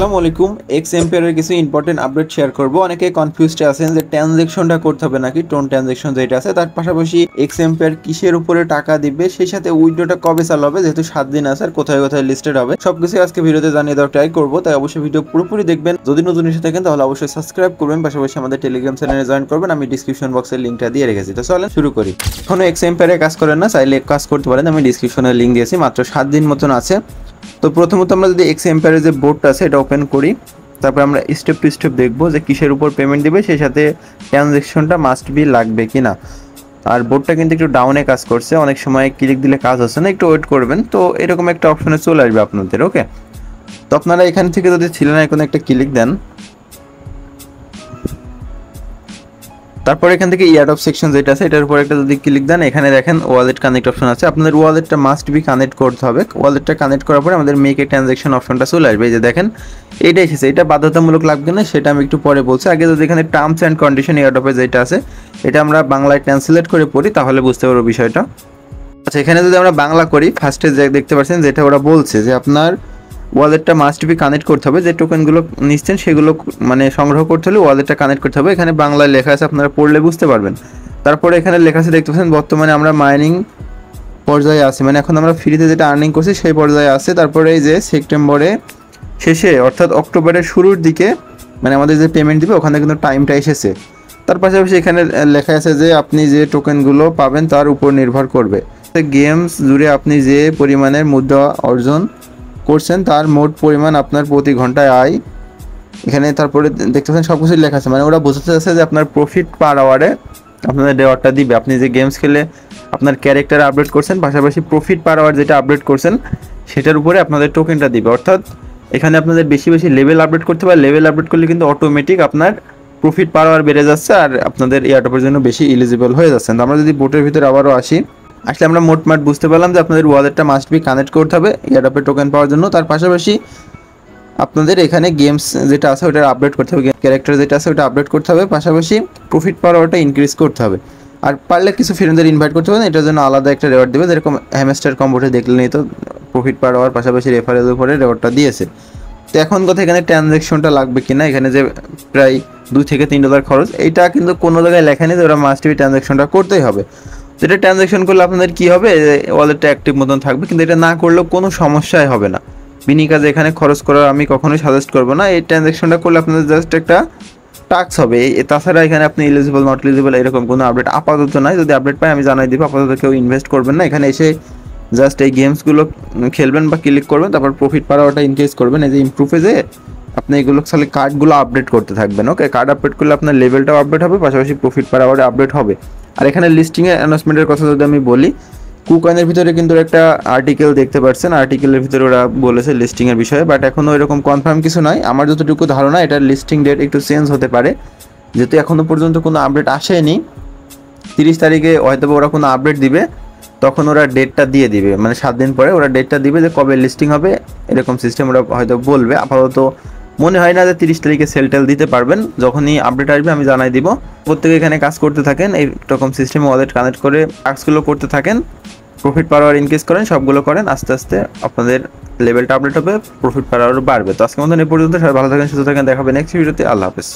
আসসালামু আলাইকুম। এক্স এম্পিয়ারের কিছু ইম্পর্টেন্ট আপডেট শেয়ার করব। অনেকে কনফিউজড আছেন যে ট্রানজ্যাকশনটা করতে হবে নাকি, টোন ট্রানজ্যাকশন যেটা আছে, তার পাশাপাশি এক্স এম্পিয়ার কিসের উপরে টাকা দিবে, সেই সাথে উইথড্রটা কবে চালু হবে, যেহেতু 7 দিন আছে আর কোথায় কোথায় লিস্টেড হবে, সবকিছু আজকে ভিডিওতে জানিয়ে দেওয়ার ট্রাই করবো। তাই অবশ্যই ভিডিও পুরোপুরি দেখবেন। যদি নতুন এসে থাকেন তাহলে অবশ্যই সাবস্ক্রাইব করবেন, পাশাপাশি আমাদের টেলিগ্রাম চ্যানেলে জয়েন করবেন। আমি ডিসক্রিপশন বক্সের লিঙ্কটা দিয়ে রেখেছি। তো চলেন শুরু করি। এখনো এক্স এম্পিয়ারে কাজ করেন না, চাইলে কাজ করতে পারেন। আমি ডিসক্রিপশনে লিঙ্ক দিয়েছি, মাত্র 7 দিন মতন আছে। তো প্রথমত আমরা যদি এক্স এম্পিয়ারের যে বোর্ডটা আছে এটা ওপেন করি, তারপর আমরা স্টেপ টু স্টেপ দেখবো যে কিসের উপর পেমেন্ট দিবে, সেই সাথে ট্রানজ্যাকশনটা মাস্ট বি লাগবে কিনা। আর বোর্ডটা কিন্তু একটু ডাউনে কাজ করছে, অনেক সময় ক্লিক দিলে কাজ হচ্ছে না, একটু ওয়েট করবেন। তো এরকম একটা অপশনে চলে আসবে আপনাদের। ওকে, তো আপনারা এখান থেকে যদি ছিলেন এখন একটা ক্লিক দেন, তারপর এখান থেকে ইয়ার অফ সেকশন যেটা আছে এটার উপর একটা যদি ক্লিক দেন, এখানে দেখেন ওয়ালেট কানেক্ট অপশন আছে। আপনাদের ওয়ালেটটা মাস্ট বি কানেক্ট করতে হবে। ওয়ালেটটা কানেক্ট করার পরে আমাদের মেক এ ট্রানজ্যাকশন অপশনটা চলে আসবে। এই যে দেখেন এইটা এসেছে। এটা বাধ্যতামূলক লাগবে না, সেটা আমি একটু পরে বলছি। আগে যদি এখানে টার্মস অ্যান্ড কন্ডিশন ইয়ার অফে যেটা আছে এটা আমরা বাংলায় ট্রান্সলেট করে পড়ি, তাহলে বুঝতে পারবো বিষয়টা। আচ্ছা, এখানে যদি আমরা বাংলা করি, ফার্স্টে যে দেখতে পাচ্ছেন যেটা ওরা বলছে যে আপনার ওয়ালেটটা মাস্ট বি কানেক্ট করতে হবে। যে টোকেনগুলো নিচ্ছেন সেগুলো মানে সংগ্রহ করতে হলে ওয়ালেটটা কানেক্ট করতে হবে। এখানে বাংলায় লেখা আছে, আপনারা পড়লে বুঝতে পারবেন। তারপরে এখানে লেখা আছে দেখতে পাচ্ছেন বর্তমানে আমরা মাইনিং পর্যায়ে আছি, মানে এখন আমরা ফ্রিতে যেটা আর্নিং করছি সেই পর্যায়ে আছে। তারপরে এই যে সেপ্টেম্বরে শেষে অর্থাৎ অক্টোবরের শুরুর দিকে মানে আমাদের যে পেমেন্ট দিবে ওখানে কিন্তু টাইমটা এসেছে। তার পাশাপাশি এখানে লেখা আছে যে আপনি যে টোকেনগুলো পাবেন তার উপর নির্ভর করবে। গেমস জুড়ে আপনি যে পরিমাণের মুদ্রা অর্জন করছেন তার মোট পরিমাণ আপনার প্রতি ঘন্টায় আয়। এখানে তারপরে দেখতে পাচ্ছেন সব কিছু লেখা আছে, মানে ওরা বোঝাতে চাচ্ছে যে আপনার প্রফিট পার আওয়ারে আপনাদের রেওয়ার্ডটা দিবে। আপনি যে গেমস খেলে আপনার ক্যারেক্টার আপডেট করছেন, পাশাপাশি প্রফিট পার আওয়ার যেটা আপডেট করছেন সেটার উপরে আপনাদের টোকেনটা দিবে। অর্থাৎ এখানে আপনাদের বেশি বেশি লেভেল আপডেট করতে পারে। লেভেল আপডেট করলে কিন্তু অটোমেটিক আপনার প্রফিট পার আওয়ার বেড়ে যাচ্ছে আর আপনাদের এয়ারটপের জন্য বেশি এলিজিবল হয়ে যাচ্ছেন। তো আমরা যদি বোটের ভিতরে আবারও আসি, আসলে আমরা মোটমাট বুঝতে পারলাম যে আপনাদের ওয়ালেটটা মাস্ট বি কানেক্ট করতে হবে এয়ারড্রপের টোকেন পাওয়ার জন্য। তার পাশাপাশি আপনাদের এখানে গেমস যেটা আছে ওটা আপডেট করতে হবে, ক্যারেক্টার যেটা আছে ওটা আপডেট করতে হবে, পাশাপাশি প্রফিট পাওয়ারটা ইনক্রিজ করতে হবে। আর পারলে কিছু ফ্রেন্ডদের ইনভাইট করতে হবে, এটার জন্য আলাদা একটা রেওয়ার্ড দেবে। যেরকম হ্যামস্টার কম্বোটে দেখলেনি তো প্রফিট পাওয়ার পাশাপাশি রেফারেলের উপরে রেওয়ার্ডটা দিয়েছে। তো এখন কথা এখানে ট্রানজ্যাকশনটা লাগবে কিনা, এখানে যে প্রায় $2 থেকে $3 খরচ, এইটা কিন্তু কোনো জায়গায় লেখা নেই যে ওরা মাস্ট বি ট্রানজ্যাকশনটা করতেই হবে। যেটা ট্রানজ্যাকশন করলে আপনাদের কী হবে, ওয়ালেটটা অ্যাক্টিভ মতন থাকবে, কিন্তু এটা না করলেও কোনো সমস্যাই হবে না। বিনি কাজে এখানে খরচ করার আমি কখনোই সাজেস্ট করবো না। এই ট্রানজ্যাকশনটা করলে আপনাদের জাস্ট একটা টাস্ক হবে। তাছাড়া এখানে আপনি এলিজিবল নট এলিজিবল এরকম কোনো আপডেট আপাতত নাই। যদি আপডেট পাই আমি জানাই দিব। আপাতত কেউ ইনভেস্ট করবেন না, এখানে এসে জাস্ট এই গেমসগুলো খেলবেন বা ক্লিক করবেন, তারপর প্রফিট পাওয়াটা ইনক্রিজ করবেন। এই যে ইমপ্রুভে যে আপনি এগুলো খালি কার্ডগুলো আপডেট করতে থাকবেন। ওকে, কার্ড আপডেট করলে আপনার লেভেলটাও আপডেট হবে, পাশাপাশি প্রফিট পাওয়াটা আপডেট হবে। আর এখানে লিস্টিংয়ের অ্যানাউন্সমেন্টের কথা যদি আমি বলি, কুকয়েনের ভিতরে কিন্তু একটা আর্টিকেল দেখতে পাচ্ছেন, আর্টিকেলের ভিতরে ওরা বলেছে লিস্টিংয়ের বিষয়ে, বাট এখনও এরকম কনফার্ম কিছু নয়। আমার যতটুকু ধারণা এটার লিস্টিং ডেট একটু চেঞ্জ হতে পারে, যেহেতু এখনও পর্যন্ত কোনো আপডেট আসেনি। 30 তারিখে হয়তো ওরা কোনো আপডেট দিবে, তখন ওরা ডেটটা দিয়ে দিবে, মানে 7 দিন পরে ওরা ডেটটা দিবে যে কবে লিস্টিং হবে, এরকম সিস্টেম ওরা হয়তো বলবে। আপাতত মনে হয় না যে 30 তারিখে সেল দিতে পারবেন। যখনই আপডেট আসবে আমি জানাই দিব। প্রত্যেকে এখানে কাজ করতে থাকেন, এইরকম সিস্টেমে ওয়ালেট কানেক্ট করে টাস্কগুলো করতে থাকেন, প্রফিট পাওয়ার ইনক্রিজ করেন, সবগুলো করেন। আস্তে আস্তে আপনাদের লেভেলটা আপডেট হবে, প্রফিট পাওয়ারও বাড়বে। তো আজকের মতন এই পর্যন্ত। সবাই ভালো থাকেন, সুস্থ থাকেন, দেখাবেন নেক্সট ভিডিওতে। আল্লাহ হাফেজ।